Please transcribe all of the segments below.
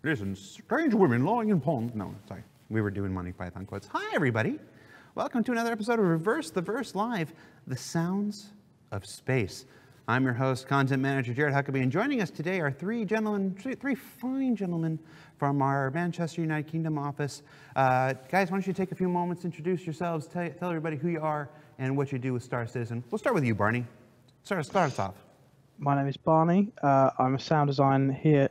Listen, strange women lying in ponds. No, sorry. We were doing Monty Python quotes. Hi, everybody. Welcome to another episode of Reverse the Verse Live, the sounds of space. I'm your host, content manager Jared Huckabee, and joining us today are three fine gentlemen from our Manchester, United Kingdom office. Guys, why don't you take a few moments, introduce yourselves, tell everybody who you are and what you do with Star Citizen. We'll start with you, Barney. Start us off. My name is Barney. I'm a sound designer here,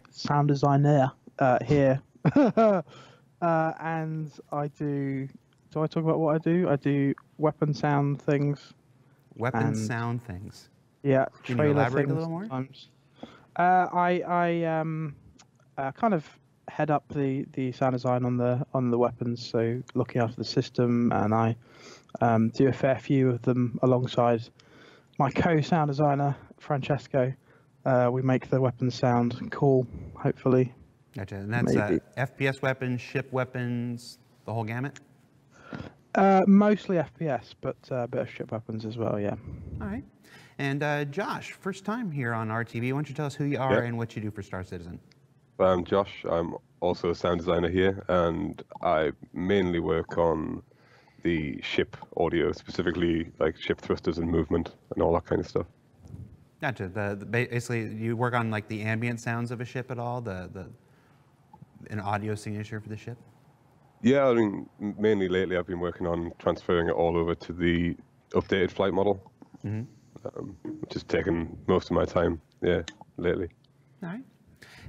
and I do. Do I talk about what I do? I do weapon sound things. Weapon sound things. Yeah. Can you elaborate a little more? Sometimes. I kind of head up the sound design on the weapons, so looking after the system, and I do a fair few of them alongside my co-sound designer Francesco. We make the weapons sound cool, hopefully. Gotcha. And that's FPS weapons, ship weapons, the whole gamut? Mostly FPS, but a bit of ship weapons as well, yeah. All right. And Josh, first time here on RTV. Why don't you tell us who you are and what you do for Star Citizen? I'm Josh. I'm also a sound designer here, and I mainly work on the ship audio, specifically like ship thrusters and movement and all that kind of stuff. Gotcha. Basically, you work on like the ambient sounds of a ship at all, an audio signature for the ship? Yeah, I mean, mainly lately I've been working on transferring it all over to the updated flight model, which has taken most of my time, lately. All right.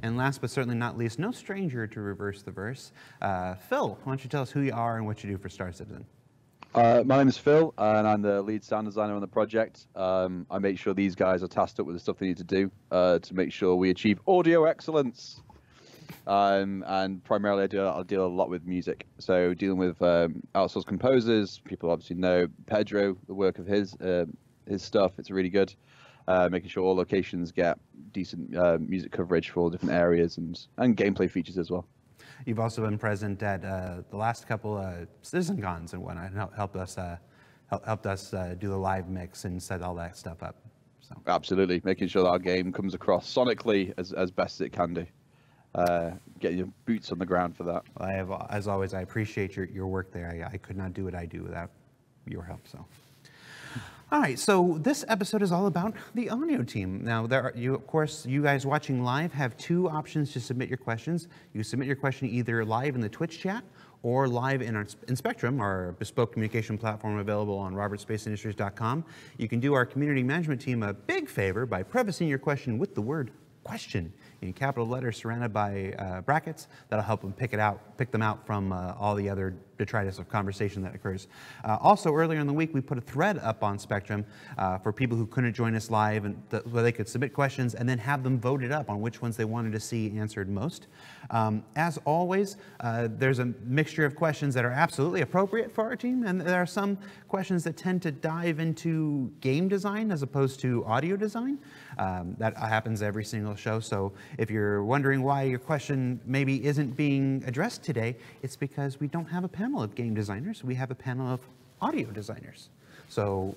And last but certainly not least, no stranger to Reverse the Verse, Phil, why don't you tell us who you are and what you do for Star Citizen? My name is Phil, and I'm the lead sound designer on the project. I make sure these guys are tasked up with the stuff they need to do to make sure we achieve audio excellence. And primarily I deal a lot with music. So dealing with outsourced composers, people obviously know Pedro, the work of his stuff, it's really good. Making sure all locations get decent music coverage for all different areas and gameplay features as well. You've also been present at the last couple Citizen Cons and whatnot, and helped us do the live mix and set all that stuff up. So. Absolutely, making sure that our game comes across sonically as best as it can do. Getting your boots on the ground for that. Well, as always, I appreciate your work there. I could not do what I do without your help. So. All right, so this episode is all about the audio team. Now, of course, you guys watching live have two options to submit your questions. You submit your question either live in the Twitch chat or live in Spectrum, our bespoke communication platform available on robertspaceindustries.com. You can do our community management team a big favor by prefacing your question with the word question in capital letters surrounded by brackets. That'll help them pick them out from all the other detritus of conversation that occurs. Also, earlier in the week, we put a thread up on Spectrum for people who couldn't join us live, and where they could submit questions and then have them voted up on which ones they wanted to see answered most. As always, there's a mixture of questions that are absolutely appropriate for our team, and there are some questions that tend to dive into game design as opposed to audio design. That happens every single show, so if you're wondering why your question maybe isn't being addressed today, it's because we don't have a panel of game designers. We have a panel of audio designers. So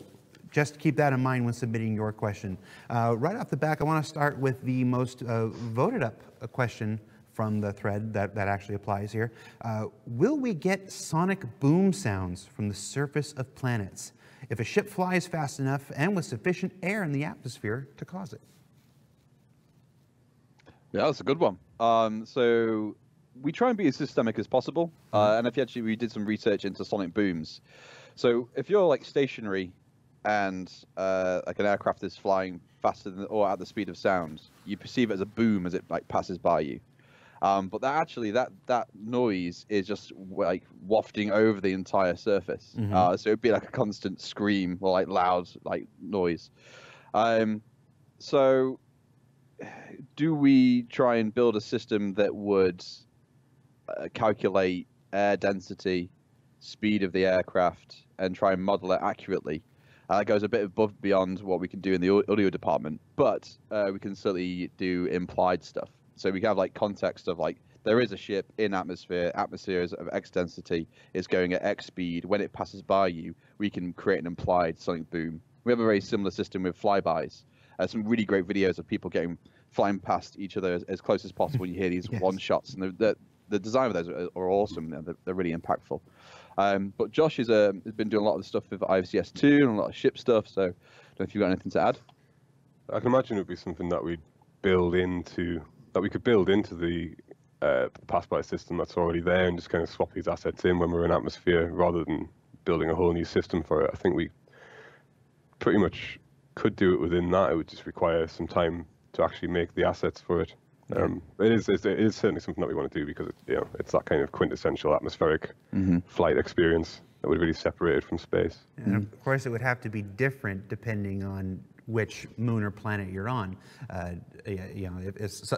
just keep that in mind when submitting your question. Right off the back, I want to start with the most voted up question from the thread that actually applies here. Will we get sonic boom sounds from the surface of planets if a ship flies fast enough and with sufficient air in the atmosphere to cause it? Yeah, that's a good one. So we try and be as systemic as possible. And we did some research into sonic booms. So if you're like stationary and like an aircraft is flying faster than or at the speed of sound, you perceive it as a boom as it like passes by you. But that noise is just like wafting over the entire surface. So it'd be like a constant scream or like loud like noise. So do we try and build a system that would calculate air density, speed of the aircraft, and try and model it accurately? That goes a bit above beyond what we can do in the audio department, but we can certainly do implied stuff. So we have like context of like, there is a ship in atmosphere is of X density, it's going at X speed. When it passes by you, we can create an implied sonic boom. We have a very similar system with flybys. Some really great videos of people getting flying past each other as close as possible. You hear these Yes. one shots, and the design of those are awesome. They're really impactful. But Josh has been doing a lot of the stuff with IVCS2 and a lot of ship stuff. So, I don't know if you've got anything to add. I can imagine it would be something that we could build into the pass-by system that's already there, and just kind of swap these assets in when we're in atmosphere, rather than building a whole new system for it. I think we pretty much could do it within that. It would just require some time to actually make the assets for it. It is certainly something that we want to do, because it's that kind of quintessential atmospheric flight experience that would really separate it from space. And of course, it would have to be different depending on which moon or planet you're on.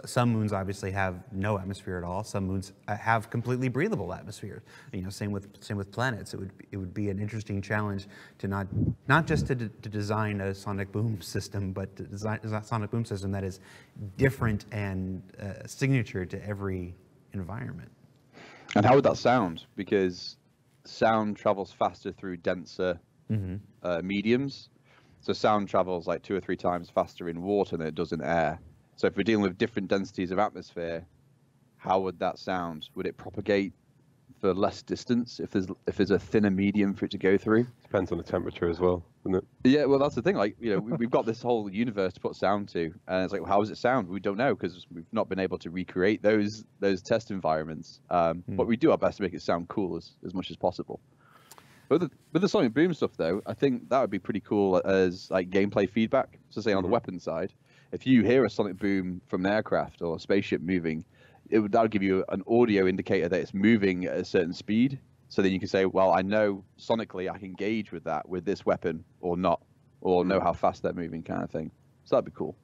Some moons obviously have no atmosphere at all. Some moons have completely breathable atmospheres. Same with planets. It would be an interesting challenge to not just to design a sonic boom system, but to design a sonic boom system that is different and signature to every environment. And how would that sound? Because sound travels faster through denser mediums. So sound travels like 2 or 3 times faster in water than it does in air. So if we're dealing with different densities of atmosphere, how would that sound? Would it propagate for less distance if there's a thinner medium for it to go through? Depends on the temperature as well, doesn't it? Yeah, well, that's the thing. Like, we've got this whole universe to put sound to, and it's like, well, how does it sound? We don't know, because we've not been able to recreate those test environments. But we do our best to make it sound cool as much as possible. With the sonic boom stuff, though, I think that would be pretty cool as like gameplay feedback. So, say on the weapon side, if you hear a sonic boom from an aircraft or a spaceship moving, that'll give you an audio indicator that it's moving at a certain speed. So then you can say, well, I know sonically I can gauge with that with this weapon or not, or know how fast they're moving, kind of thing. So that'd be cool.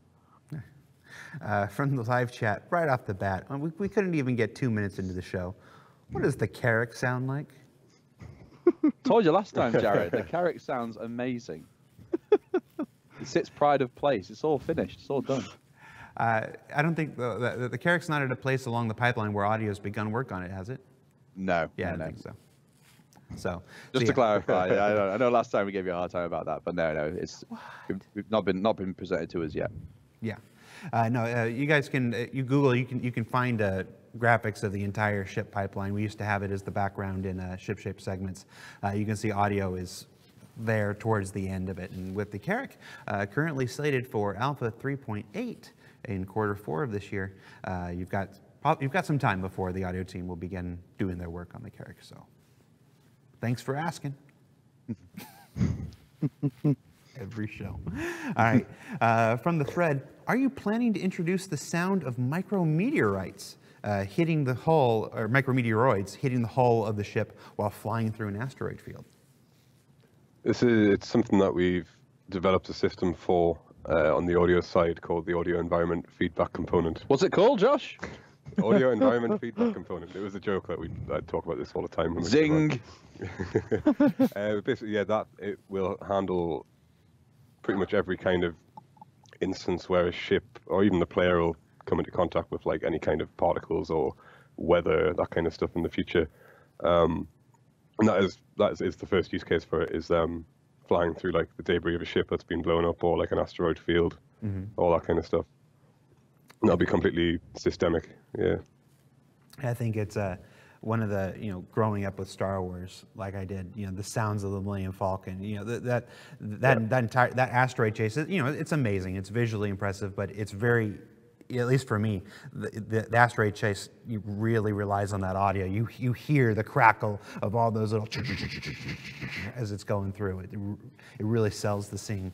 From the live chat, right off the bat, we couldn't even get 2 minutes into the show. What does the Carrack sound like? Told you last time, Jared. The Carrack sounds amazing. It sits pride of place. It's all finished. It's all done. I don't think the Carrack's not at a place along the pipeline where audio's begun work on it, has it? No. Yeah, I no. don't think so. So just to yeah. clarify, I know last time we gave you a hard time about that, but no, we've not been presented to us yet. Yeah, no, you guys can you Google, you can find graphics of the entire ship pipeline. We used to have it as the background in ship shape segments. You can see audio is there towards the end of it, and with the Carrack currently slated for Alpha 3.8 in Q4 of this year, you've got some time before the audio team will begin doing their work on the Carrack. So, thanks for asking. Every show. All right. From the thread, are you planning to introduce the sound of micrometeorites hitting the hull, or micrometeoroids hitting the hull of the ship while flying through an asteroid field? It's something that we've developed a system for on the audio side called the Audio Environment Feedback Component. What's it called, Josh? Audio Environment Feedback Component. It was a joke that I talk about this all the time. When Zing! Basically, yeah, that it will handle pretty much every kind of instance where a ship or even the player will come into contact with like any kind of particles or weather, that kind of stuff in the future. And that is the first use case for it, is flying through like the debris of a ship that's been blown up, or like an asteroid field, all that kind of stuff. And that'll be completely systemic. Yeah. I think it's one of the, growing up with Star Wars, like I did, the sounds of the Millennium Falcon, that asteroid chase, it's amazing. It's visually impressive, but it's very, at least for me, the asteroid chase really relies on that audio. You hear the crackle of all those little as it's going through. It really sells the scene.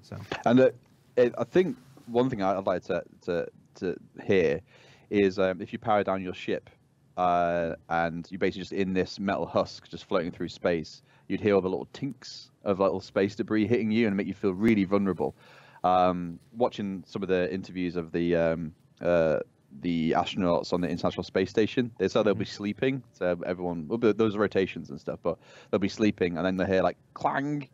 So, and I think one thing I'd like to hear is if you power down your ship and you're basically just in this metal husk just floating through space, you'd hear all the little tinks of little space debris hitting you and make you feel really vulnerable. Watching some of the interviews of the astronauts on the International Space Station, they said they'll be sleeping. So everyone, those rotations and stuff, but they'll be sleeping, and then they hear like clang,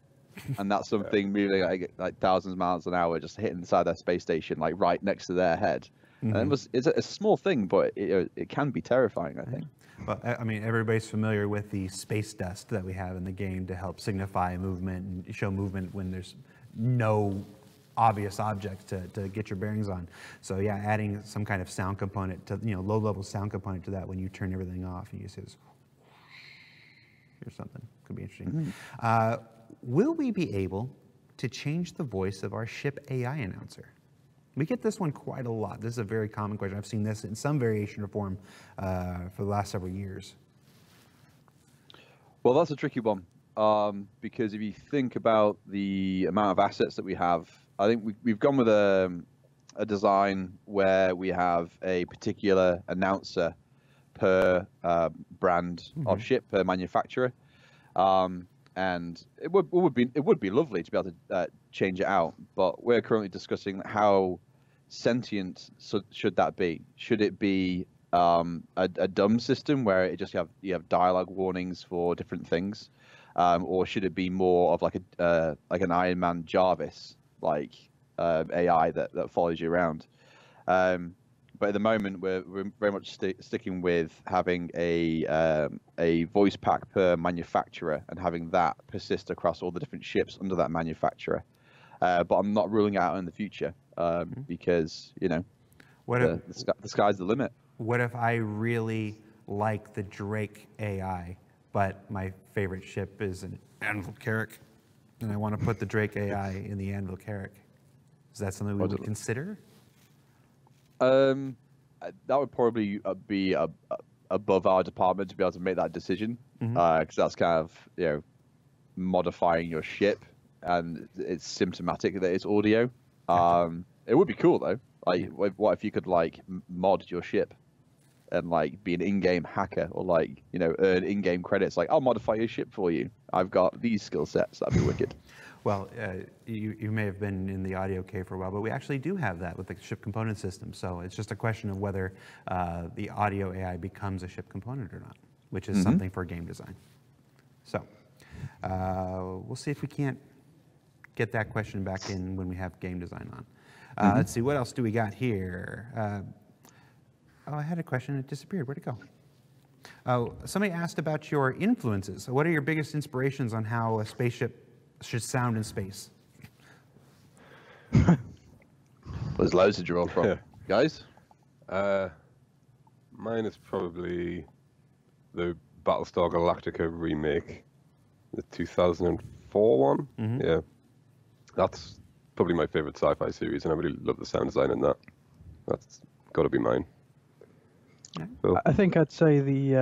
and that's something moving like thousands of miles an hour just hitting inside their space station, like right next to their head. And it's a small thing, but it can be terrifying, I think. Well, I mean, everybody's familiar with the space dust that we have in the game to help signify movement and show movement when there's no obvious objects to get your bearings on. So yeah, adding some kind of sound component to, low-level sound component to that when you turn everything off and you see this or something could be interesting. Will we be able to change the voice of our ship AI announcer? We get this one quite a lot. This is a very common question. I've seen this in some variation or form for the last several years. Well, that's a tricky one, because if you think about the amount of assets that we have, I think we've gone with a design where we have a particular announcer per brand of ship, per manufacturer, and it would be lovely to be able to change it out. But we're currently discussing how sentient should that be. Should it be a dumb system where it just you have dialogue warnings for different things, or should it be more of like an Iron Man Jarvis AI that follows you around? But at the moment, we're very much sticking with having a voice pack per manufacturer and having that persist across all the different ships under that manufacturer. But I'm not ruling it out in the future, because the sky's the limit. What if I really like the Drake AI, but my favorite ship is an Anvil Carrack, and I want to put the Drake AI in the Anvil Carrack? Is that something we would consider? That would probably be above our department to be able to make that decision, because that's kind of modifying your ship, and it's symptomatic that it's audio. It would be cool though. What if you could mod your ship and be an in-game hacker, or earn in-game credits? I'll modify your ship for you. I've got these skill sets. That'd be wicked. Well, you may have been in the audio cave for a while, but we actually do have that with the ship component system. So it's just a question of whether the audio AI becomes a ship component or not, which is something for game design. So we'll see if we can't get that question back in when we have game design on. Let's see, what else do we got here? I had a question, it disappeared. Where'd it go? Oh, somebody asked about your influences. What are your biggest inspirations on how a spaceship should sound in space? There's loads to draw from. Guys? Mine is probably the Battlestar Galactica remake, the 2004 one. Yeah, that's probably my favorite sci-fi series, and I really love the sound design in that. That's got to be mine. So. I think I'd say the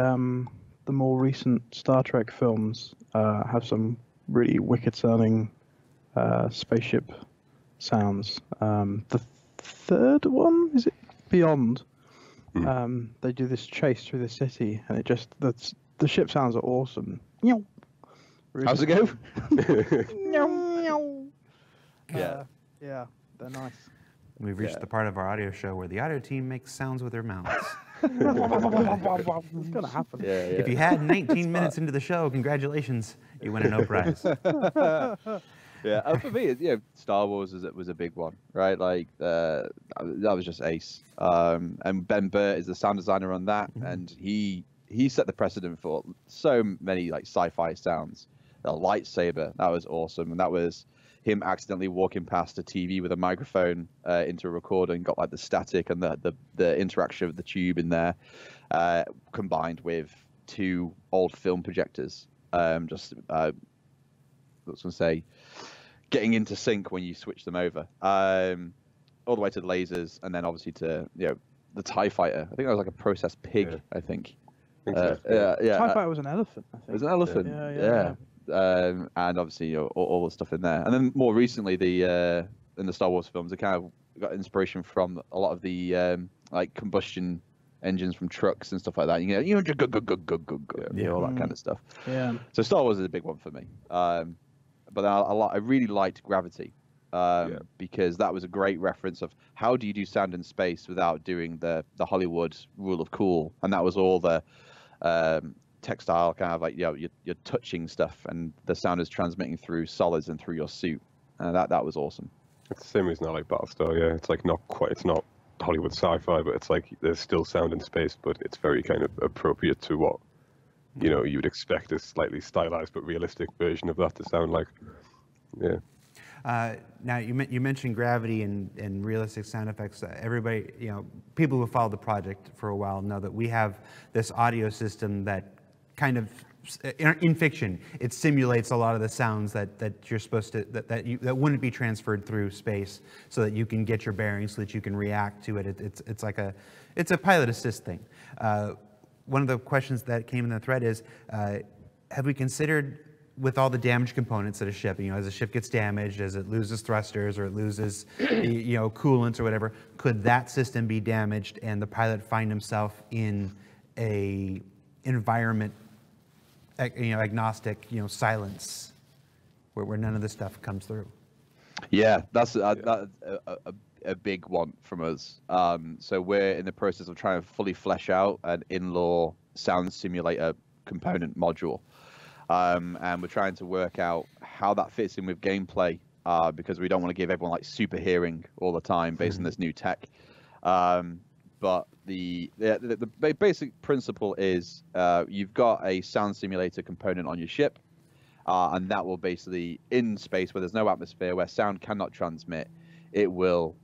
more recent Star Trek films have some really wicked sounding spaceship sounds. The third one, is it Beyond? They do this chase through the city, and it just the ship sounds are awesome. How's it go? Yeah, they're nice. We've reached the part of our audio show where the audio team makes sounds with their mouths. It's gonna happen. If you had 19 minutes into the show, congratulations, you win a no prize. For me, Star Wars was a big one, right? That was just ace. And Ben Burtt is the sound designer on that, and he set the precedent for so many sci-fi sounds. The lightsaber, that was awesome, and that was him accidentally walking past a TV with a microphone into a recorder and got the static and the interaction of the tube in there, combined with two old film projectors. I was going to say, getting into sync when you switch them over, all the way to the lasers, and then obviously to the TIE fighter. I think that was a processed pig. I think. TIE fighter was an elephant. I think. It was an elephant. Yeah. And obviously all the stuff in there, and then more recently in the Star Wars films, it kind of got inspiration from a lot of the combustion engines from trucks and stuff like that. All that kind of stuff. Yeah. So Star Wars is a big one for me. But I really liked Gravity, because that was a great reference of how do you do sound in space without doing the Hollywood rule of cool, and that was all the textile kind of you're touching stuff, and the sound is transmitting through solids and through your suit, and that was awesome. It's the same reason I like Battlestar. Yeah, it's it's not Hollywood sci-fi, but it's there's still sound in space, but it's very kind of appropriate to what you would expect a slightly stylized but realistic version of that to sound like. Yeah. Now you mentioned gravity and realistic sound effects. Everybody, people who followed the project for a while know that we have this audio system that kind of, in fiction, it simulates a lot of the sounds that you're supposed to, that wouldn't be transferred through space, so that you can get your bearings, so that you can react to it. It's a pilot assist thing. One of the questions that came in the thread is, have we considered, with all the damaged components that a ship, as a ship gets damaged, as it loses thrusters or it loses, coolant or whatever, could that system be damaged and the pilot find himself in a environment, agnostic, silence, where none of this stuff comes through? Yeah, that's a big one from us. So we're in the process of trying to fully flesh out an in-law sound simulator component module. And we're trying to work out how that fits in with gameplay, because we don't want to give everyone like super hearing all the time based on this new tech. But the basic principle is you've got a sound simulator component on your ship, and that will basically, in space where there's no atmosphere, where sound cannot transmit, it will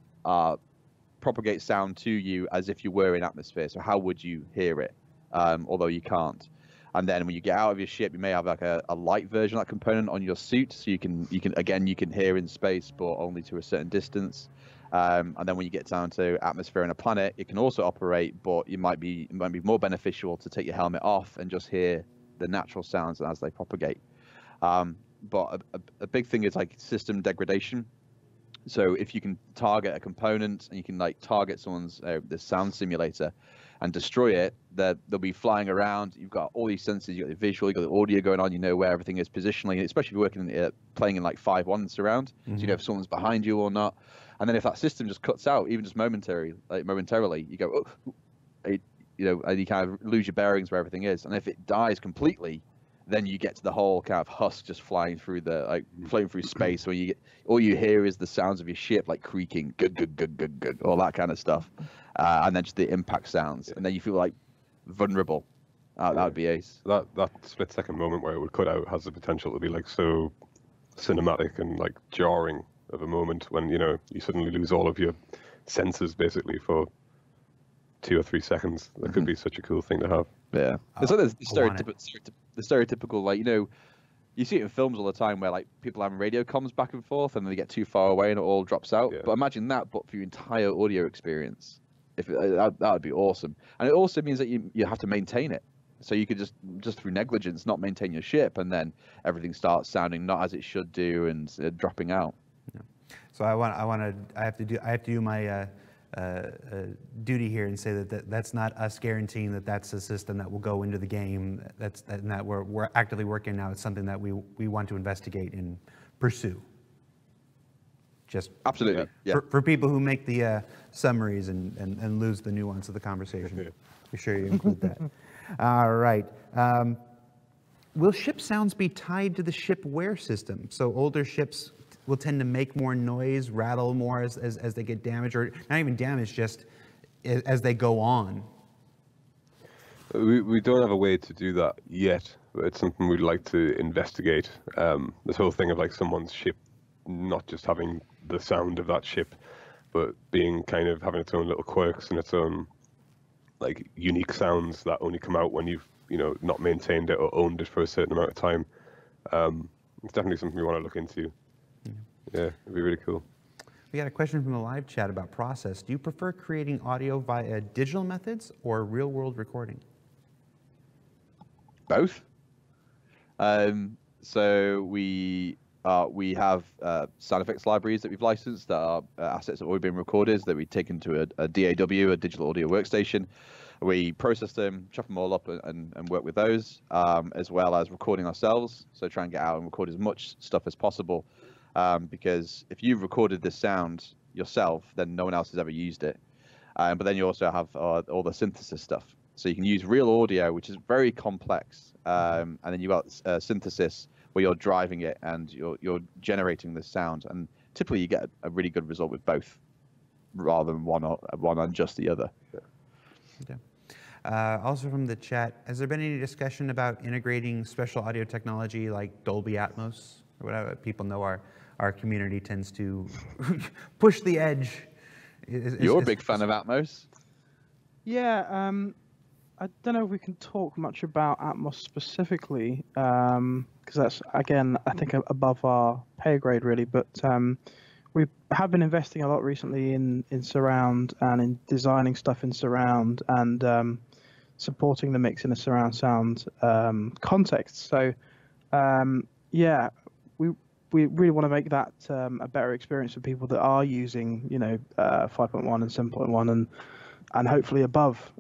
propagate sound to you as if you were in atmosphere. So how would you hear it, although you can't? And then when you get out of your ship, you may have like a light version of that component on your suit, so you can hear in space, but only to a certain distance. And then when you get down to atmosphere and a planet, it can also operate, but it might be more beneficial to take your helmet off and just hear the natural sounds as they propagate. But a big thing is like system degradation. So if you can target a component and you can like target someone's this sound simulator and destroy it, they'll be flying around. You've got all these sensors, you've got the visual, you've got the audio going on, you know where everything is positionally, especially if you're working playing in like 5.1 surround, so you know if someone's behind you or not. And then if that system just cuts out, even just momentarily, you go, oh, and you kind of lose your bearings where everything is. And if it dies completely, then you get to the whole kind of husk just flying through floating through space, where all you hear is the sounds of your ship like creaking, good, all that kind of stuff, and then just the impact sounds, and then you feel like vulnerable. That would be ace. That split-second moment where it would cut out has the potential to be like so cinematic and like jarring of a moment when you suddenly lose all of your senses basically for 2 or 3 seconds. That could be such a cool thing to have. Yeah, it's like the stereotypical, like, you see it in films all the time where like people having radio comms back and forth and then they get too far away and it all drops out. Yeah. But imagine that, but for your entire audio experience, that would be awesome. And it also means that you have to maintain it. So you could just through negligence not maintain your ship, and then everything starts sounding not as it should do and dropping out. Yeah. So I have to do my duty here and say that's not us guaranteeing that that's a system that will go into the game. That we're actively working now. It's something that we want to investigate and pursue. Just absolutely, yeah. For people who make the summaries and lose the nuance of the conversation, be sure you include that. All right. Will ship sounds be tied to the ship wear system? So older ships will tend to make more noise, rattle more as they get damaged, or not even damaged, just as they go on. We don't have a way to do that yet, but it's something we'd like to investigate. This whole thing of like someone's ship not just having the sound of that ship, but being kind of having its own little quirks and its own like unique sounds that only come out when you've not maintained it or owned it for a certain amount of time. It's definitely something we want to look into. Yeah, it'd be really cool. We got a question from the live chat about process. Do you prefer creating audio via digital methods or real-world recording? Both. So we have sound effects libraries that we've licensed that are assets that have already been recorded that we take into a DAW, a digital audio workstation. We process them, chop them all up, and work with those, as well as recording ourselves. So try and get out and record as much stuff as possible. Because if you've recorded this sound yourself, then no one else has ever used it. But then you also have all the synthesis stuff. So you can use real audio, which is very complex, and then you've got synthesis where you're driving it and you're generating the sound. And typically you get a really good result with both, rather than one on just the other. Okay. Also from the chat, has there been any discussion about integrating special audio technology like Dolby Atmos, or whatever? People know our our community tends to push the edge. You're a big fan of Atmos. Yeah, I don't know if we can talk much about Atmos specifically, because that's, again, I think above our pay grade really, but we have been investing a lot recently in surround and in designing stuff in surround and supporting the mix in a surround sound context. So yeah, we really want to make that a better experience for people that are using, 5.1 and 7.1 and hopefully above.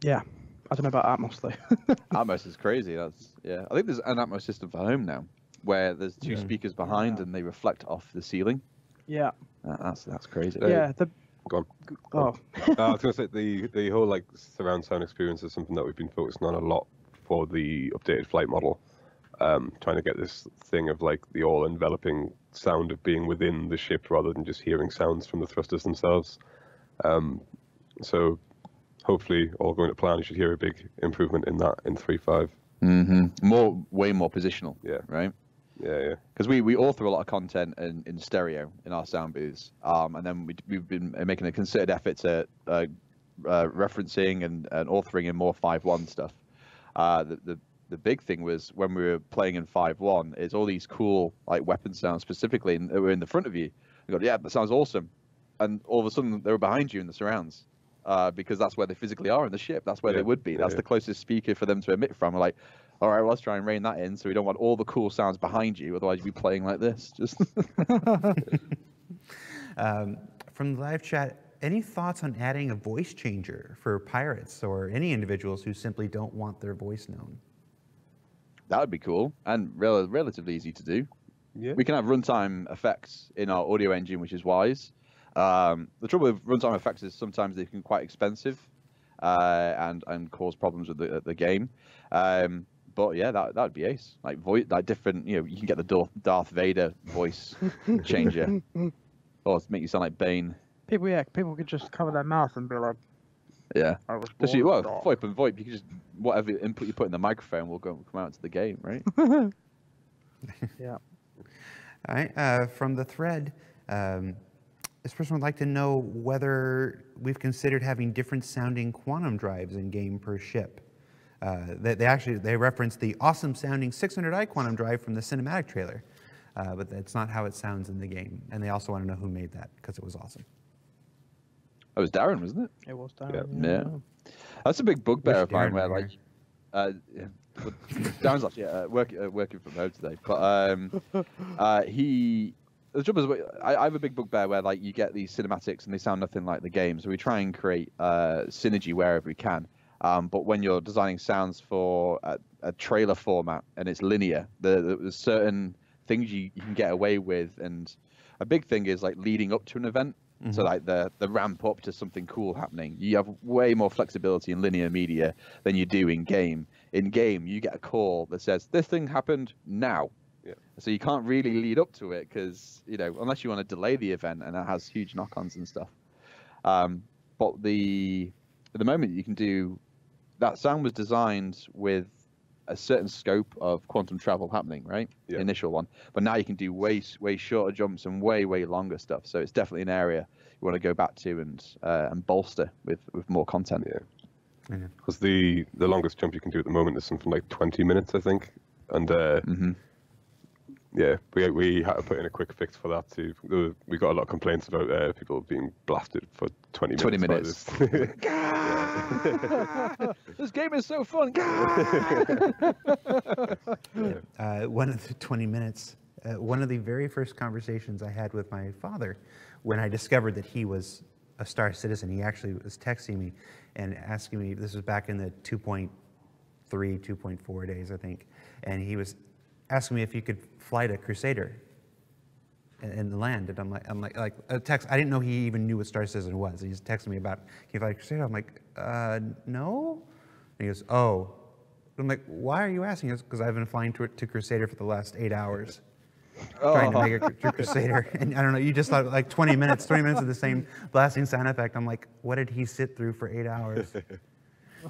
Yeah, I don't know about Atmos though. Atmos is crazy. I think there's an Atmos system for home now, where there's two speakers behind and they reflect off the ceiling. Yeah. That's crazy. Yeah. Go on. Oh. I was going to say the whole like surround sound experience is something that we've been focusing on a lot for the updated flight model. Trying to get this thing of like the all-enveloping sound of being within the ship rather than just hearing sounds from the thrusters themselves. So hopefully, all going to plan, you should hear a big improvement in that in 3.5. Mm-hmm. Way more positional. Yeah. Right. Yeah. Because we author a lot of content in stereo in our sound booths, and then we've been making a concerted effort to referencing and authoring in more 5.1 stuff. The big thing was when we were playing in 5.1 is all these cool like weapon sounds specifically that were in the front of you. You go, yeah, that sounds awesome, and all of a sudden they were behind you in the surrounds. Because that's where they physically are in the ship. That's where they would be. That's the closest speaker for them to emit from. We're like, all right, well, let's try and rein that in. So we don't want all the cool sounds behind you. Otherwise, you'd be playing like this. Just From the live chat, any thoughts on adding a voice changer for pirates or any individuals who simply don't want their voice known? That would be cool and relatively easy to do. Yeah. We can have runtime effects in our audio engine, which is wise. The trouble with runtime effects is sometimes they can be quite expensive and cause problems with the game. But yeah, that'd be ace. Like different, you can get the Darth Vader voice changer, or make you sound like Bane. People could just cover their mouth and be like, yeah. I was Especially, born well, VoIP and VoIP, you can just whatever input you put in the microphone will come out to the game, right? Yeah. All right. From the thread. This person would like to know whether we've considered having different sounding quantum drives in game per ship. They reference the awesome sounding 600i quantum drive from the cinematic trailer, but that's not how it sounds in the game. And they also want to know who made that because it was awesome. That was Darren, wasn't it? It was Darren. Yeah. That's a big bugbear of mine where Darren like, Darren's actually working from home today, but the trouble is, I have a big bugbear where like you get these cinematics and they sound nothing like the game, so we try and create synergy wherever we can. But when you're designing sounds for a trailer format and it's linear, there's certain things you can get away with, and a big thing is like leading up to an event. Mm-hmm. So like the ramp up to something cool happening. You have way more flexibility in linear media than you do in game. In game, you get a call that says this thing happened now. Yeah. So you can't really lead up to it because, unless you want to delay the event, and it has huge knock-ons and stuff. But at the moment you can do, that sound was designed with a certain scope of quantum travel happening, right? Yeah. The initial one. But now you can do way shorter jumps and way longer stuff. So it's definitely an area you want to go back to and bolster with more content. Yeah. Because the longest jump you can do at the moment is something like 20 minutes, I think. And yeah, we had to put in a quick fix for that too. We got a lot of complaints about people being blasted for 20 minutes. 20 minutes. This game is so fun. One of the 20 minutes, one of the very first conversations I had with my father when I discovered that he was a Star Citizen, he actually was texting me and asking me, this was back in the 2.3, 2.4 days, I think, and he was asking me if he could fly a Crusader in the land, and I'm like a text. I didn't know he even knew what Star Citizen was. He's texting me about, can you fly a Crusader? I'm like, no. And he goes, oh. I'm like, why are you asking us? Because I've been flying to Crusader for the last 8 hours, trying to make a Crusader. And I don't know, you just thought like 20 minutes of the same blasting sound effect. I'm like, what did he sit through for 8 hours?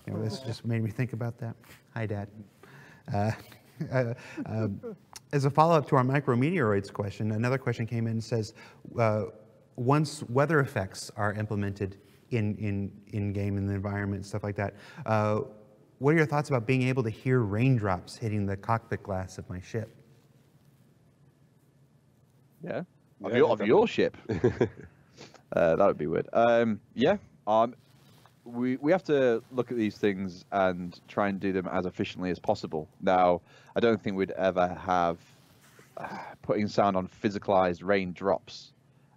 This just made me think about that. Hi, Dad. As a follow-up to our Micrometeorites question, another question came in and says, once weather effects are implemented in-game in the environment, stuff like that, what are your thoughts about being able to hear raindrops hitting the cockpit glass of my ship? Yeah. Yeah, Of your ship. That would be weird. Yeah. We have to look at these things and try and do them as efficiently as possible. Now, I don't think we'd ever have putting sound on physicalized raindrops,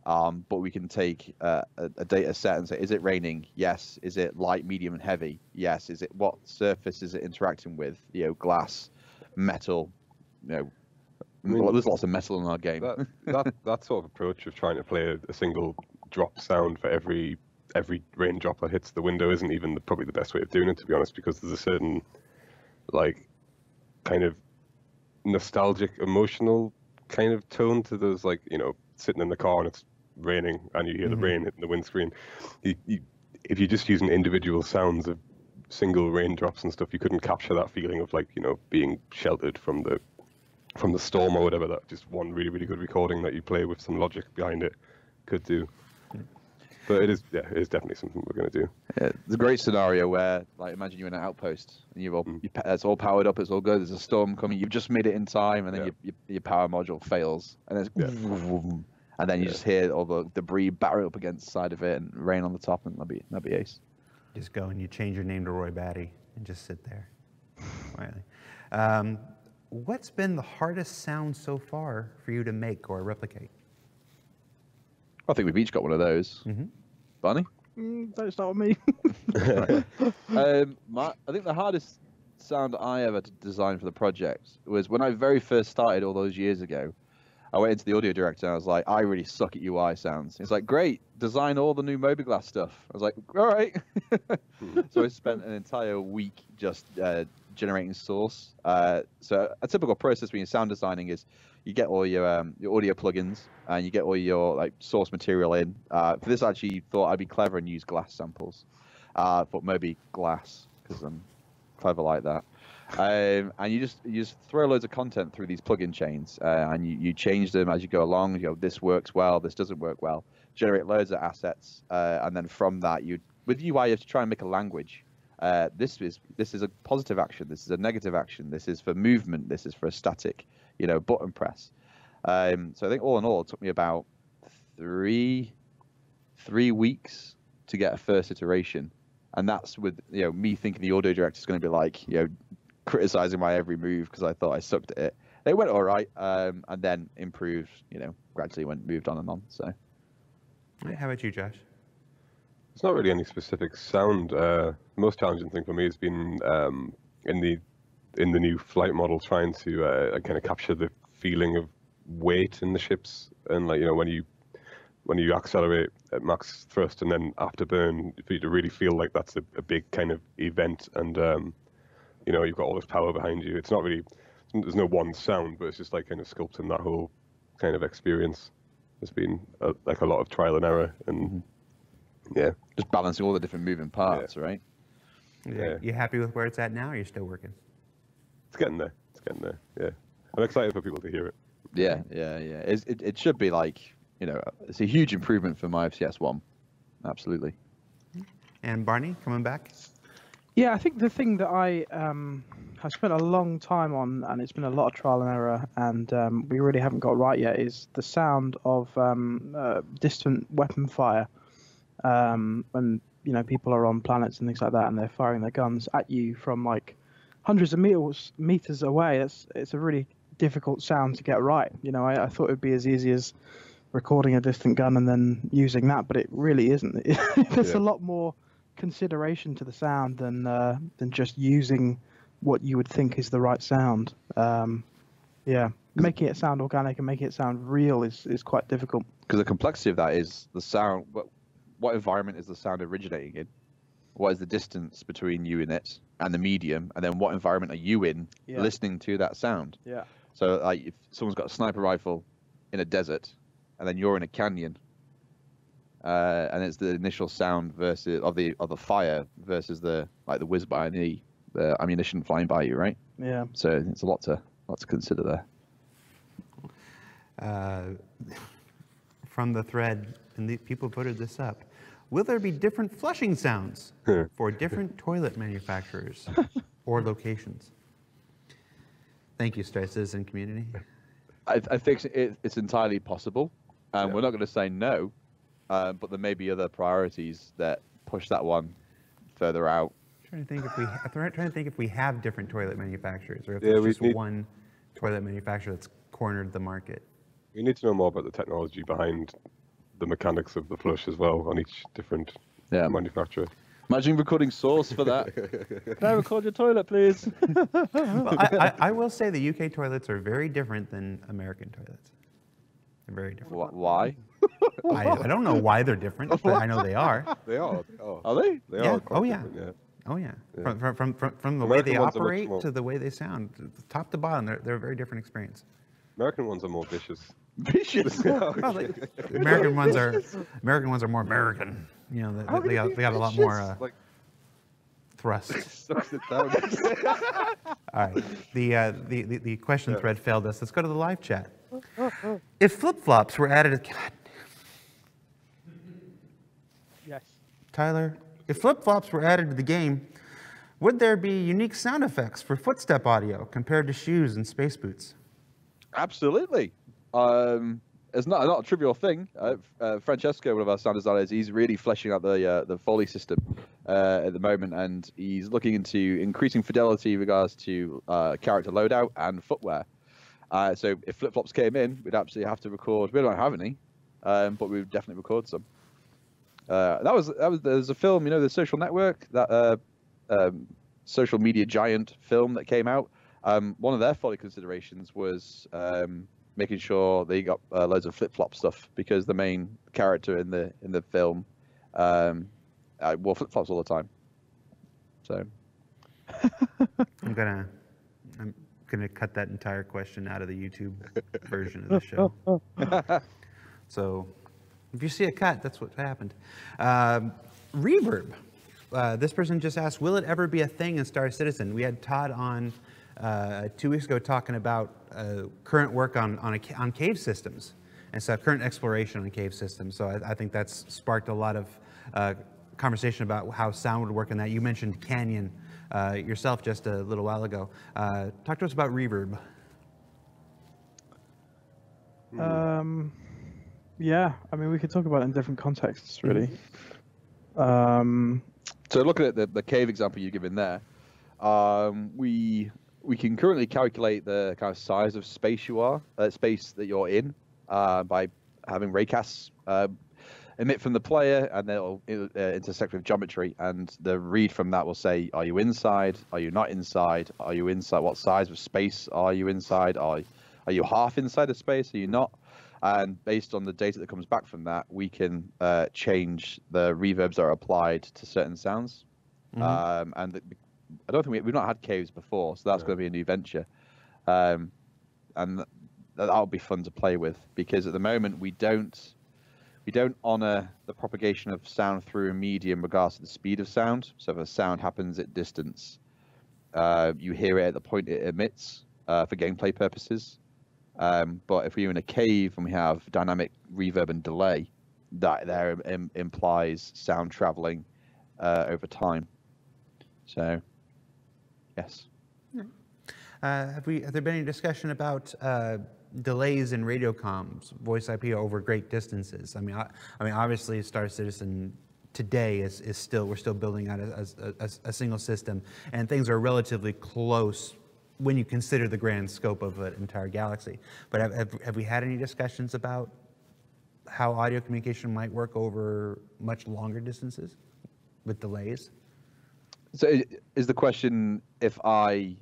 but we can take a data set and say, is it raining? Yes. Is it light, medium, and heavy? Yes. Is it what surface is it interacting with? You know, glass, metal. You know, well, there's lots of metal in our game. That sort of approach of trying to play a single drop sound for every raindrop that hits the window isn't even probably the best way of doing it, to be honest, because there's a certain like kind of nostalgic, emotional kind of tone to those, like, you know, sitting in the car and it's raining and you hear the rain hitting the windscreen. If you're just using individual sounds of single raindrops and stuff, you couldn't capture that feeling of, like, you know, being sheltered from the storm or whatever that just one really, really good recording that you play with some logic behind it could do. But it is definitely something we're going to do. Yeah, it's a great scenario where, like, imagine you're in an outpost and it's all powered up, it's all good. There's a storm coming. You've just made it in time, and then your power module fails, and and then you just hear all the debris batter up against the side of it and rain on the top, and that'd be ace. Just go and you change your name to Roy Batty and just sit there quietly. What's been the hardest sound so far for you to make or replicate? I think we've each got one of those. Barney? Don't start with me. I think the hardest sound I ever designed for the project was when I very first started all those years ago. I went into the audio director and I was like, I really suck at UI sounds. He's like, great, design all the new Mobiglass stuff. I was like, all right. So I spent an entire week just generating source. So a typical process when you're sound designing is you get all your audio plugins and you get all your, like, source material in. For this, I actually thought I'd be clever and use glass samples. But maybe glass, because I'm clever like that. And you just throw loads of content through these plugin chains, and you change them as you go along. You go, this works well, this doesn't work well. Generate loads of assets, and then from that, with UI, you have to try and make a language. This is a positive action. This is a negative action. This is for movement. This is for a static, button press. So I think all in all, it took me about three weeks to get a first iteration, and that's with me thinking the audio director is going to be like criticizing my every move because I thought I sucked at it. It went all right, and then improved. Gradually moved on and on. So, how about you, Josh? It's not really any specific sound. The most challenging thing for me has been in the new flight model, trying to kind of capture the feeling of weight in the ships, and when you accelerate at max thrust and then afterburn, for you to really feel like that's a big kind of event, and you've got all this power behind you. It's not really, there's no one sound, but it's just like kind of sculpting that whole kind of experience. It's been like a lot of trial and error, and yeah, just balancing all the different moving parts, right? Yeah. You happy with where it's at now, or are you still working? It's getting there. Yeah, I'm excited for people to hear it. Yeah. It should be like, it's a huge improvement for my FCS1. Absolutely. And Barney, coming back? Yeah, I think the thing that I have spent a long time on, and it's been a lot of trial and error, and we really haven't got right yet, is the sound of distant weapon fire. When people are on planets and things like that, and they're firing their guns at you from like hundreds of meters away. It's a really difficult sound to get right. I thought it would be as easy as recording a distant gun and then using that, but it really isn't. There's a lot more consideration to the sound than just using what you would think is the right sound. Making it sound organic and making it sound real is quite difficult. Because the complexity of that is the sound. What environment is the sound originating in? What is the distance between you and it and the medium? And then what environment are you in listening to that sound? Yeah. So like if someone's got a sniper rifle in a desert and then you're in a canyon, and it's the initial sound versus of the fire versus the whiz by the ammunition flying by you, right? Yeah. So it's a lot to consider there. from the thread, and the people voted this up. Will there be different flushing sounds for different toilet manufacturers or locations? Thank you, Star Citizen community. I think it's entirely possible. We're not going to say no, but there may be other priorities that push that one further out. I'm trying to think if we have different toilet manufacturers, or if there's just one toilet manufacturer that's cornered the market. We need to know more about the technology behind the mechanics of the flush as well on each different manufacturer. Imagine recording source for that. Can I record your toilet, please? Well, I will say the UK toilets are very different than American toilets. They're very different. Why? I don't know why they're different, but I know they are. They are. Are they? They Yeah. are. quite Oh, yeah. different, Oh yeah. From the way American they ones are much operate more- to the way they sound, top to bottom, they're a very different experience. American ones are more vicious. Vicious. Well, American ones are more American. You know, they got a lot more Like, Sucks it down. All right. The question thread failed us. Let's go to the live chat. If flip-flops were added, God, Yes. Tyler, if flip-flops were added to the game, would there be unique sound effects for footstep audio compared to shoes and space boots? Absolutely. It's not a trivial thing. Francesco, one of our sound designers, he's really fleshing out the Foley system at the moment, and he's looking into increasing fidelity in regards to character loadout and footwear. So if flip-flops came in, we'd absolutely have to record. We don't have any, but we would definitely record some. There's a film, the Social Network, that social media giant film that came out. One of their Foley considerations was making sure they got loads of flip-flop stuff, because the main character in the film wore flip-flops all the time. So I'm gonna cut that entire question out of the YouTube version of the show. So if you see a cut, that's what happened. Reverb. This person just asked, will it ever be a thing in Star Citizen? We had Todd on 2 weeks ago talking about current work on cave systems, and so current exploration on cave systems. So I think that's sparked a lot of conversation about how sound would work in that. You mentioned Canyon yourself just a little while ago. Talk to us about Reverb. Yeah, I mean, we could talk about it in different contexts, really. So looking at the cave example you give in there, we can currently calculate the kind of size of space space that you're in by having raycasts emit from the player, and they'll intersect with geometry, and the read from that will say, are you inside? Are you not inside? Are you inside? What size of space are you inside? Are you half inside of space? Are you not? And based on the data that comes back from that, we can change the reverbs that are applied to certain sounds. Mm-hmm. I don't think we've not had caves before, so that's going to be a new venture. And that'll be fun to play with, because at the moment we don't honor the propagation of sound through a medium in regards to the speed of sound. So if a sound happens at distance, you hear it at the point it emits for gameplay purposes. But if we're in a cave and we have dynamic reverb and delay, that there implies sound traveling over time. So, yes. Have there been any discussion about delays in radio comms, voice IP over great distances? I mean, obviously, Star Citizen today we're still building out a single system, and things are relatively close when you consider the grand scope of an entire galaxy. But have we had any discussions about how audio communication might work over much longer distances with delays? So is the question, if I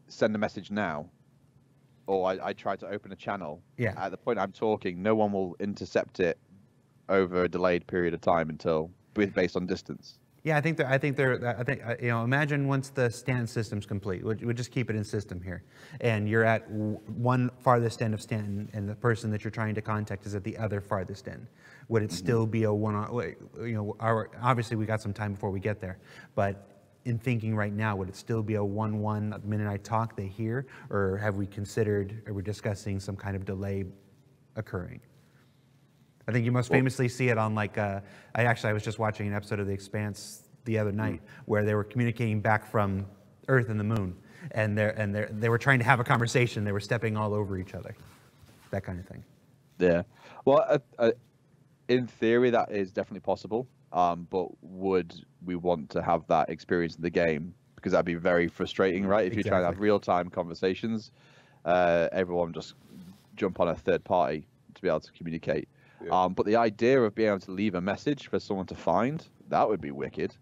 send a message now, or I try to open a channel, at the point I'm talking, no one will intercept it over a delayed period of time based on distance? Yeah, I think imagine once the stand system's complete, we'll just keep it in system here, and you're at one farthest end of Stanton, and the person that you're trying to contact is at the other farthest end. Would it still be a obviously we got some time before we get there, but in thinking right now, would it still be a 1-1 the minute I talk, they hear, or have we considered, are we discussing some kind of delay occurring. I think you most famously see it on like, I was just watching an episode of The Expanse the other night where they were communicating back from Earth and the Moon, and they were trying to have a conversation. They were stepping all over each other, that kind of thing. Yeah. Well, in theory, that is definitely possible. But would we want to have that experience in the game? Because that'd be very frustrating, right? If you're trying to have real-time conversations, everyone just jump on a third party to be able to communicate. Yeah. But the idea of being able to leave a message for someone to find, that would be wicked.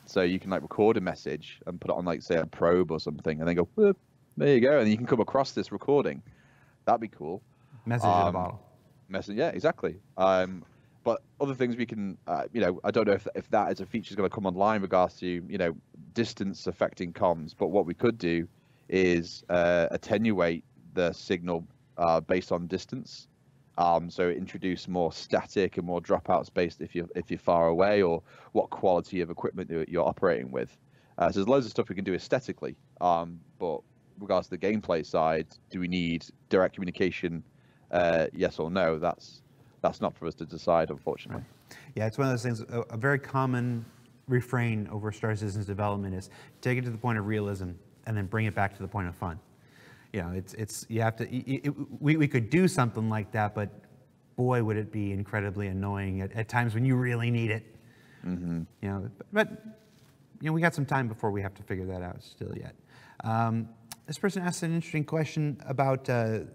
So you can like record a message and put it on like, say, a probe or something, and then go, whoop, there you go, and you can come across this recording. That'd be cool. Message in a bottle. Message, yeah, exactly. But other things we can, I don't know if that as a feature is going to come online in regards to, distance affecting comms. But what we could do is attenuate the signal based on distance. So introduce more static and more dropouts based if you're far away, or what quality of equipment you're operating with. So there's loads of stuff we can do aesthetically. But regards to the gameplay side, do we need direct communication? Yes or no? That's not for us to decide, unfortunately. Yeah, it's one of those things. A very common refrain over Star Citizen's development is take it to the point of realism and then bring it back to the point of fun. It's you have to. We could do something like that, but boy, would it be incredibly annoying at times when you really need it. Mm-hmm. But we got some time before we have to figure that out still yet. This person asked an interesting question about the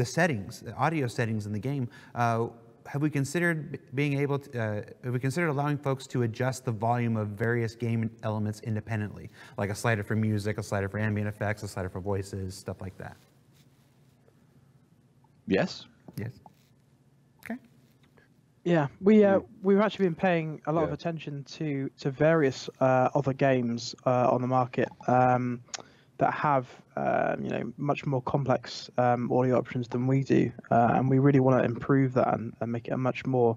settings, the audio settings in the game. Have we considered allowing folks to adjust the volume of various game elements independently, like a slider for music, a slider for ambient effects, a slider for voices, stuff like that? Yes. Yes. Okay. Yeah, we've actually been paying a lot of attention to various other games on the market that have much more complex audio options than we do, and we really want to improve that and make it a much more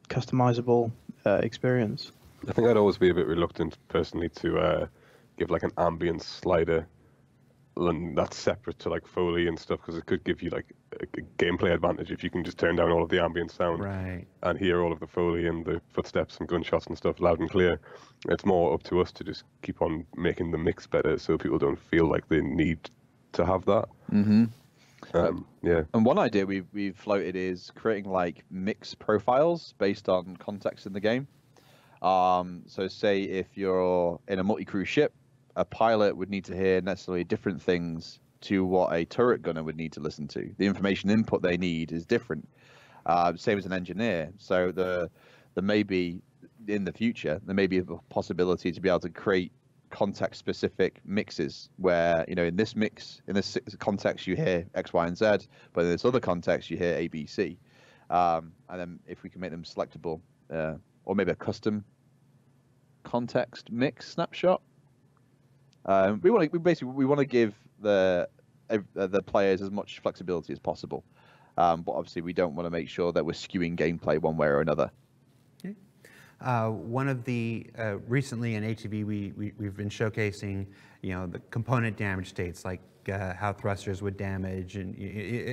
customizable experience. I think I'd always be a bit reluctant personally to give like an ambient slider and that's separate to like Foley and stuff, because it could give you like a gameplay advantage if you can just turn down all of the ambient sound and hear all of the Foley and the footsteps and gunshots and stuff loud and clear. It's more up to us to just keep on making the mix better so people don't feel like they need to have that. Mm-hmm. Yeah. And one idea we've floated is creating like mix profiles based on context in the game. So say if you're in a multi-crew ship, a pilot would need to hear necessarily different things to what a turret gunner would need to listen to. The information input they need is different, same as an engineer. So there may be, in the future, there may be a possibility to be able to create context-specific mixes where, in this mix, in this context, you hear X, Y, and Z, but in this other context, you hear A, B, C. And then if we can make them selectable, or maybe a custom context mix snapshot. We want to give the players as much flexibility as possible, but obviously we don't want to make sure that we're skewing gameplay one way or another. Okay. One of the recently in HEV we've been showcasing the component damage states, like how thrusters would damage, and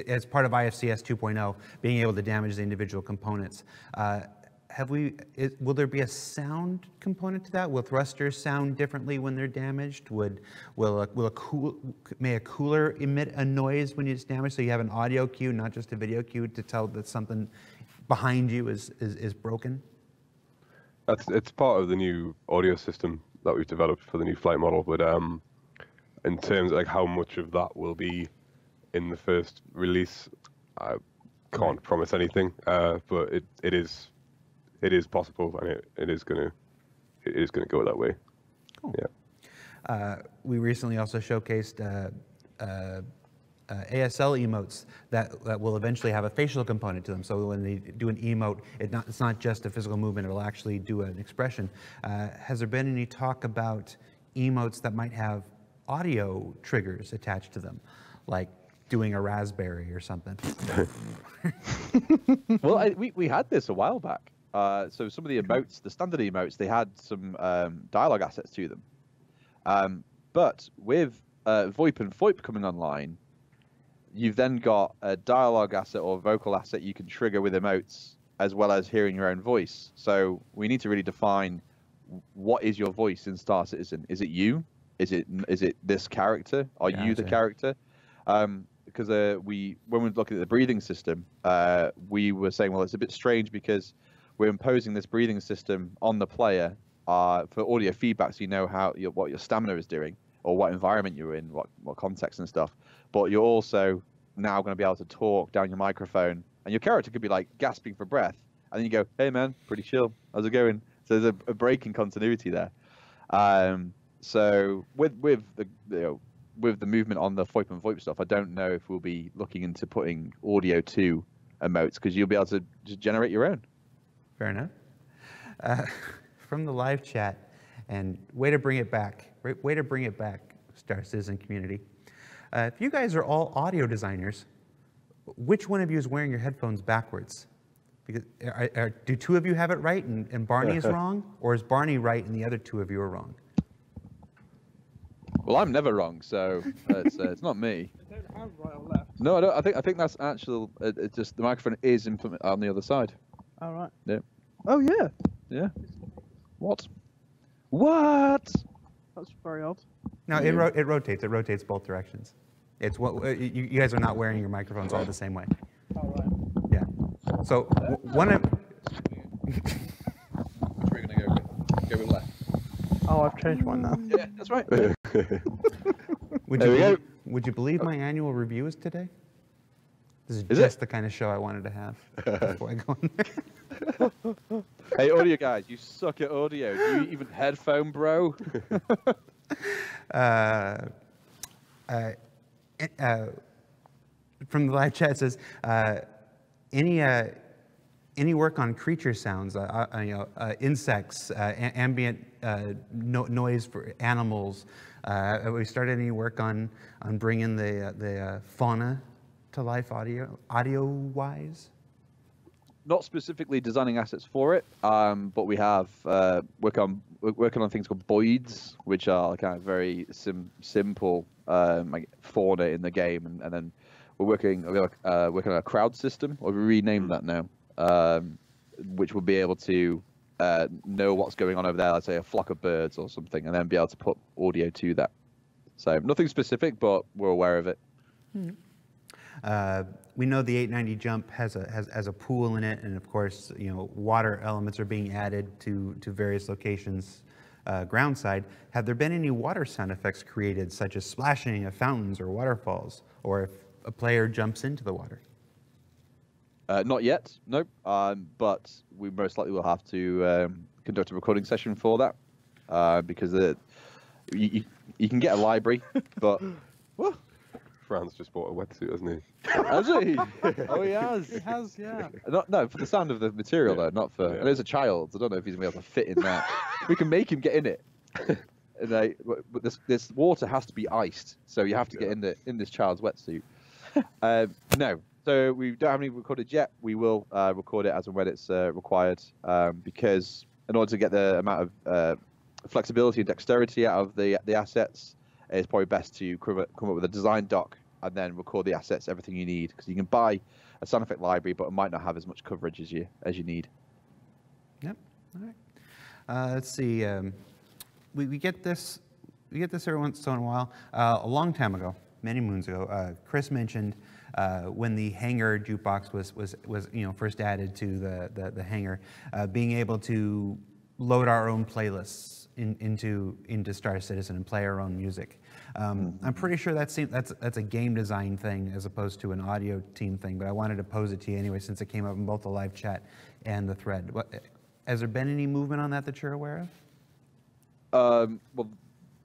as part of IFCS 2.0, being able to damage the individual components. Will there be a sound component to that? Will thrusters sound differently when they're damaged? May a cooler emit a noise when it's damaged, so you have an audio cue, not just a video cue, to tell that something behind you is broken? It's part of the new audio system that we've developed for the new flight model. But in terms of like how much of that will be in the first release, I can't promise anything. But it is possible, and it is gonna go that way. Cool. Yeah. We recently also showcased ASL emotes that will eventually have a facial component to them. So when they do an emote, it's not just a physical movement; it'll actually do an expression. Has there been any talk about emotes that might have audio triggers attached to them, like doing a raspberry or something? Well, we had this a while back. So some of the emotes, the standard emotes, they had some dialogue assets to them. But with VoIP and FOIP coming online, You've then got a dialogue asset or vocal asset you can trigger with emotes, as well as hearing your own voice. So we need to really define what is your voice in Star Citizen. Is it you? Is it this character? Are you the character? Because when we were looking at the breathing system, we were saying, well, it's a bit strange because we're imposing this breathing system on the player for audio feedback, so you know what your stamina is doing or what environment you're in, what context and stuff. But you're also now going to be able to talk down your microphone, and your character could be like gasping for breath, and then you go, "Hey man, pretty chill. How's it going?" So there's a break in continuity there. So with the movement on the VoIP and VoIP stuff, I don't know if we'll be looking into putting audio to emotes, because you'll be able to just generate your own. Fair enough. From the live chat, and way to bring it back. Way to bring it back, Star Citizen community. If you guys are all audio designers, which one of you is wearing your headphones backwards? Because do two of you have it right and Barney is wrong, or is Barney right and the other two of you are wrong? Well, I'm never wrong, so it's not me. I don't have right or left. No, I don't. I think that's actual. It's just the microphone is implemented on the other side. All right. Yeah. Oh yeah. Yeah. What? What? That's very odd. No, it rotates. It rotates both directions. It's what you guys are not wearing your microphones all the same way. All right. Yeah. So one of. Which we're gonna go with? Go with left. Oh, I've changed mine now. Yeah, that's right. Would you believe my annual review is today? This is Is just it? the kind of show I wanted to have before I go in there. Hey, audio guys, you suck at audio. Do you even headphone, bro? From the live chat, it says, any work on creature sounds, insects, ambient noise for animals? Have we started any work on bringing the fauna to life audio-wise? Not specifically designing assets for it, but we have working on things called boids, which are kind of very simple like fauna in the game, and then we're working on a crowd system, or we renamed that now, which will be able to know what's going on over there, let's say a flock of birds or something, and then be able to put audio to that. So nothing specific, but we're aware of it. We know the 890 jump has a pool in it, and of course, water elements are being added to various locations ground side. Have there been any water sound effects created, such as splashing of fountains or waterfalls, or if a player jumps into the water? Not yet, nope. But we most likely will have to conduct a recording session for that, because you can get a library, but what? Fran's just bought a wetsuit, hasn't he? Has he? Oh, he has. He has, yeah. No, for the sound of the material though, not for. And as a child, I don't know if he's gonna be able to fit in that. We can make him get in it. And but this water has to be iced, so you have to get in this child's wetsuit. No, so we don't have any recorded yet. We will record it as and when it's required, because in order to get the amount of flexibility and dexterity out of the assets, it's probably best to come up with a design doc and then record the assets, everything you need, because you can buy a sound effect library, but it might not have as much coverage as you need. Yep. All right. Let's see. We get this every once in a while. A long time ago, many moons ago, Chris mentioned when the Hangar Jukebox was first added to the Hangar, being able to load our own playlists into Star Citizen and play our own music. I'm pretty sure that's a game design thing as opposed to an audio team thing, but I wanted to pose it to you anyway since it came up in both the live chat and the thread. Has there been any movement on that you're aware of? Well,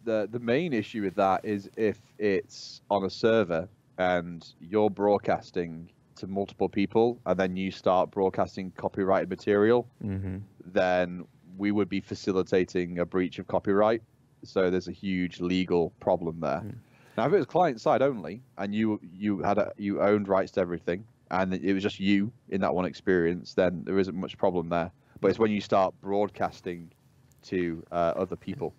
the main issue with that is if it's on a server and you're broadcasting to multiple people and then you start broadcasting copyrighted material, then we would be facilitating a breach of copyright. So there's a huge legal problem there. Now, if it was client side only and you owned rights to everything and it was just you in that one experience, then there isn't much problem there. But it's when you start broadcasting to other people.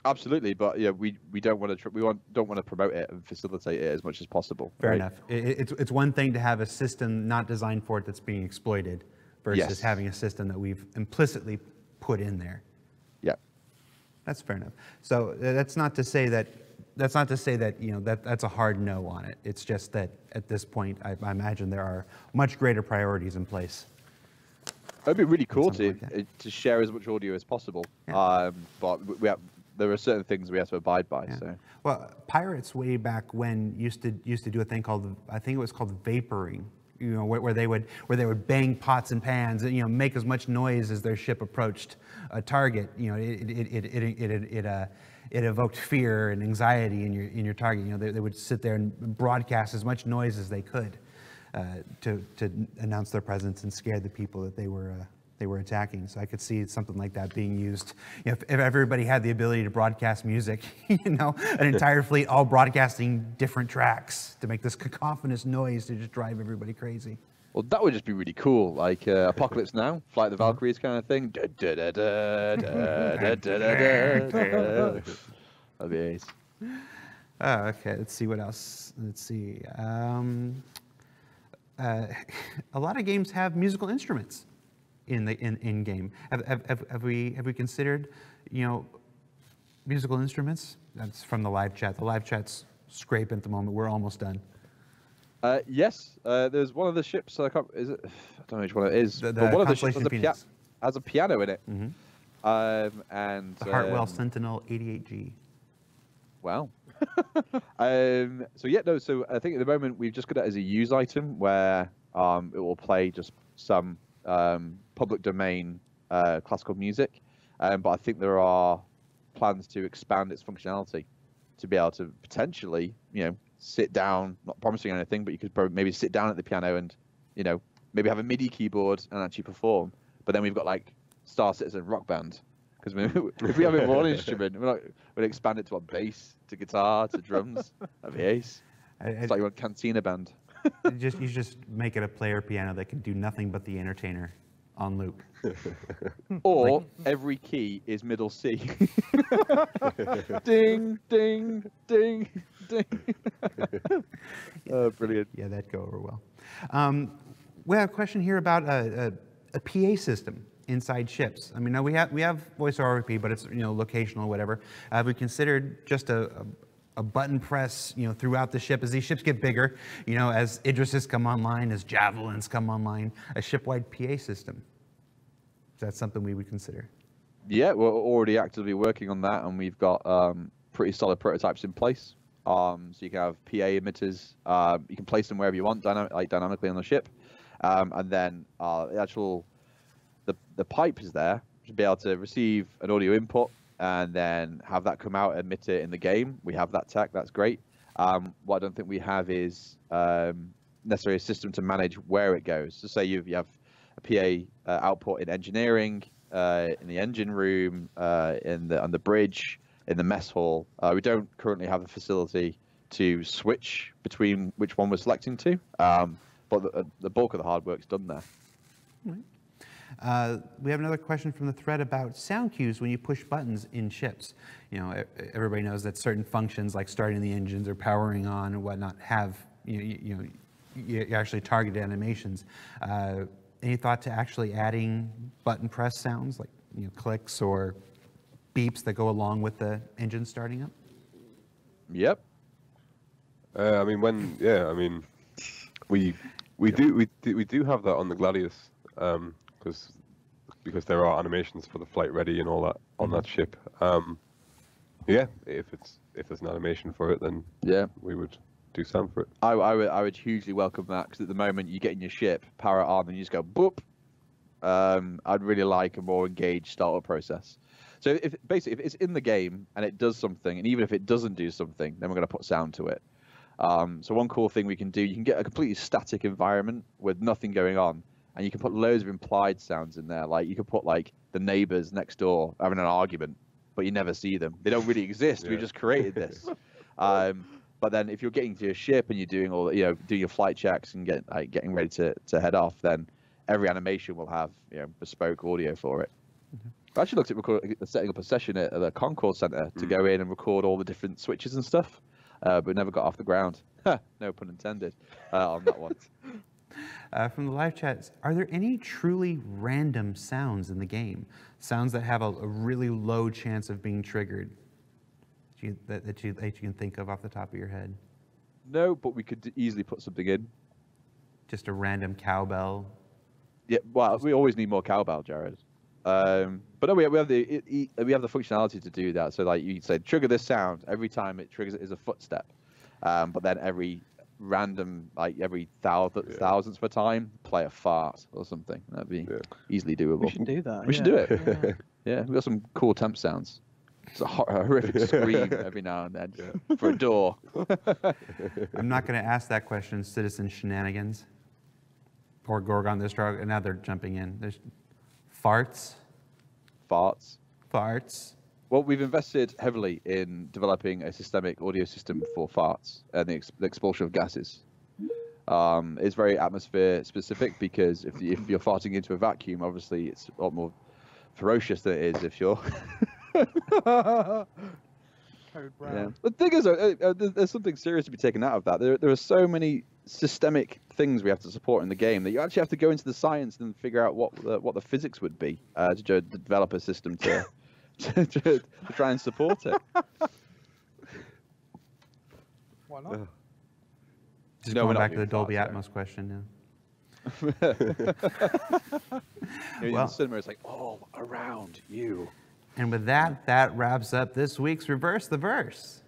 Absolutely, but we don't want to don't want to promote it and facilitate it as much as possible. Fair right? enough. It's one thing to have a system not designed for it that's being exploited, versus Yes. having a system that we've implicitly put in there. Yeah. That's fair enough. So that's not to say that that's a hard no on it. It's just that at this point, I imagine there are much greater priorities in place. It'd be really cool Something to like to share as much audio as possible. Yeah. But there are certain things we have to abide by. Yeah. So Well, pirates way back when used to do a thing called, I think it was called vaporing. Where they would bang pots and pans and make as much noise as their ship approached a target. It evoked fear and anxiety in your target. They would sit there and broadcast as much noise as they could to announce their presence and scare the people that they were attacking. So I could see something like that being used. If everybody had the ability to broadcast music, an entire fleet all broadcasting different tracks to make this cacophonous noise to just drive everybody crazy. well, that would just be really cool, like Apocalypse Now, Flight of the Valkyries kind of thing. That'd be ace. Okay, let's see what else. Let's see. A lot of games have musical instruments in game. Have we considered musical instruments? That's from the live chat. The live chat's scraping at the moment. We're almost done. Yes, there's one of the ships. I don't know which one it is. The but one of the ships Constellation Phoenix. has a piano in it. Mm-hmm. And The Hartwell Sentinel 88G. Wow. So yeah, no. So I think at the moment we've just got it as a use item where it will play just some public domain classical music, but I think there are plans to expand its functionality to be able to potentially, sit down. Not promising anything, but you could probably maybe sit down at the piano and, maybe have a MIDI keyboard and actually perform. But then we've got like Star Citizen Rock Band. Because if we have it for one instrument, we'll expand it to a bass, to guitar, to drums. That'd be ace. It's like you want Cantina Band. You just make it a player piano that can do nothing but the entertainer on loop. Or every key is middle C. Ding, ding, ding, ding. Oh, brilliant. Yeah, that'd go over well. We have a question here about a PA system inside ships. I mean, now we have voice over IP, but it's locational, whatever. Have we considered just a button press, throughout the ship as these ships get bigger, as Idrises come online, as Javelins come online, a ship-wide PA system? Is that something we would consider? Yeah, we're already actively working on that, and we've got pretty solid prototypes in place. So you can have PA emitters. You can place them wherever you want, dynamically on the ship, and then the actual the pipe is there to be able to receive an audio input and then have that come out, emit it in the game. We have that tech. That's great. What I don't think we have is necessarily a system to manage where it goes. So say you have a PA output in engineering, in the engine room, on the bridge, in the mess hall. We don't currently have a facility to switch between which one we're selecting to, but the bulk of the hard work's done there. Right. We have another question from the thread about sound cues when you push buttons in ships. Everybody knows that certain functions like starting the engines or powering on and whatnot have you actually targeted animations. Any thought to actually adding button press sounds like clicks or beeps that go along with the engine starting up? Yep. We do have that on the Gladius, because there are animations for the flight ready and all that on that ship. Yeah, if there's an animation for it, then yeah, we would do sound for it. I would hugely welcome that, because at the moment you get in your ship, power it on, and you just go boop. I'd really like a more engaged startup process. So if it's in the game and it does something, and even if it doesn't do something, then we're going to put sound to it. So one cool thing we can do, you can get a completely static environment with nothing going on, and you can put loads of implied sounds in there. Like you could put like the neighbors next door having an argument, but you never see them. They don't really exist. Yeah. We just created this. But then if you're getting to your ship and you're doing all, doing your flight checks and getting ready to head off, then every animation will have bespoke audio for it. Mm-hmm. I actually looked at setting up a session at the Concourse Centre to go in and record all the different switches and stuff, but never got off the ground. No pun intended on that one. From the live chats, are there any truly random sounds in the game? Sounds that have a really low chance of being triggered that you can think of off the top of your head? No, but we could easily put something in. Just a random cowbell? Yeah, well, we always need more cowbell, Jared. But no, we have the functionality to do that. So like you say, trigger this sound every time it triggers it is a footstep. But then every random, like every thousandth of a time, play a fart or something. That'd be easily doable. We should do that. We should do it. Yeah, we got some cool temp sounds. It's a horrific scream every now and then for a door. I'm not going to ask that question, Citizen Shenanigans. Or Gorgon this drug, and now they're jumping in. There's farts. Farts. Farts. Well, we've invested heavily in developing a systemic audio system for farts and the expulsion of gases. It's very atmosphere specific because if you're farting into a vacuum, obviously it's a lot more ferocious than it is if you're. Yeah. The thing is, there's something serious to be taken out of that. There are so many systemic things we have to support in the game that you actually have to go into the science and figure out what the physics would be to develop a system to try and support it. Why not? Just going back to the Dolby Atmos question now. In the cinema, it's like all around you. And with that, that wraps up this week's Reverse the Verse.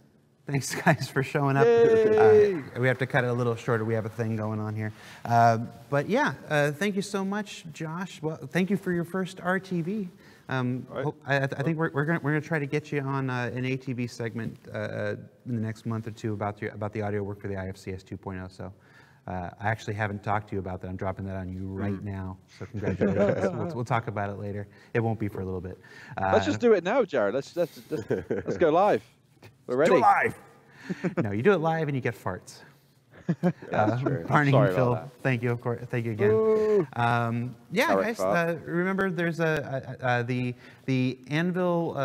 Thanks, guys, for showing up. We have to cut it a little shorter. We have a thing going on here. But yeah, thank you so much, Josh. Well, thank you for your first RTV. I think we're gonna try to get you on an ATV segment in the next month or two about the audio work for the IFCS 2.0. So I actually haven't talked to you about that. I'm dropping that on you right now. So congratulations. We'll talk about it later. It won't be for a little bit. Let's just do it now, Jared. Let's go live. We're ready. Do it live. No, you do it live and you get farts. That's true. Barney Sorry and Phil, about that. thank you, of course. Thank you again. Yeah, Eric guys, remember there's the Anvil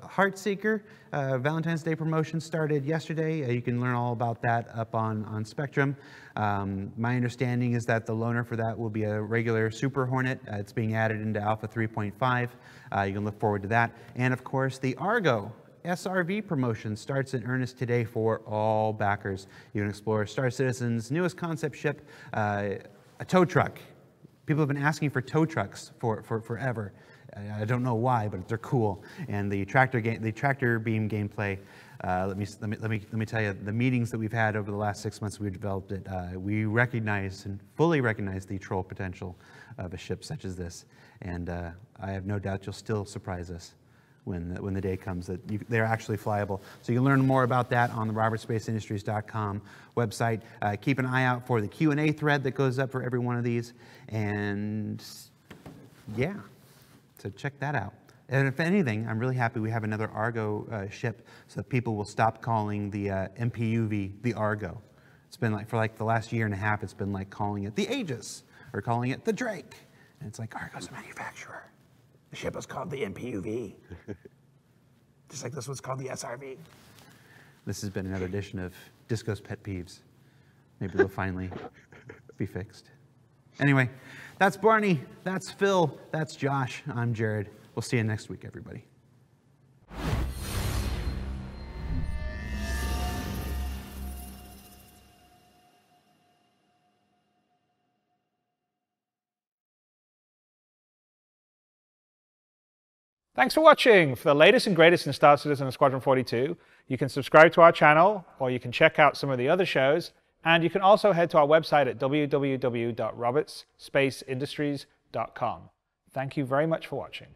Heartseeker Valentine's Day promotion started yesterday. You can learn all about that up on Spectrum. My understanding is that the loaner for that will be a regular Super Hornet. It's being added into Alpha 3.5. You can look forward to that. And of course, the Argo SRV promotion starts in earnest today for all backers. You can explore Star Citizen's newest concept ship, a tow truck. People have been asking for tow trucks for forever. I don't know why, but they're cool. And the tractor beam gameplay. Let me tell you, the meetings that we've had over the last 6 months we've developed it. We recognize and fully recognize the troll potential of a ship such as this, and I have no doubt you'll still surprise us when the day comes that they're actually flyable. So you can learn more about that on the robertspaceindustries.com website. Keep an eye out for the Q&A thread that goes up for every one of these. And yeah, so check that out. And if anything, I'm really happy we have another Argo ship so that people will stop calling the MPUV the Argo. It's been like, for like the last year and a half, it's been like calling it the Aegis or calling it the Drake. And it's like, Argo's a manufacturer. The ship was called the MPUV. Just like this one's called the SRV. This has been another edition of Disco's Pet Peeves. Maybe they'll finally be fixed. Anyway, that's Barney, that's Phil, that's Josh, I'm Jared. We'll see you next week, everybody. Thanks for watching. For the latest and greatest in Star Citizen and Squadron 42, you can subscribe to our channel, or you can check out some of the other shows, and you can also head to our website at www.robertspaceindustries.com. Thank you very much for watching.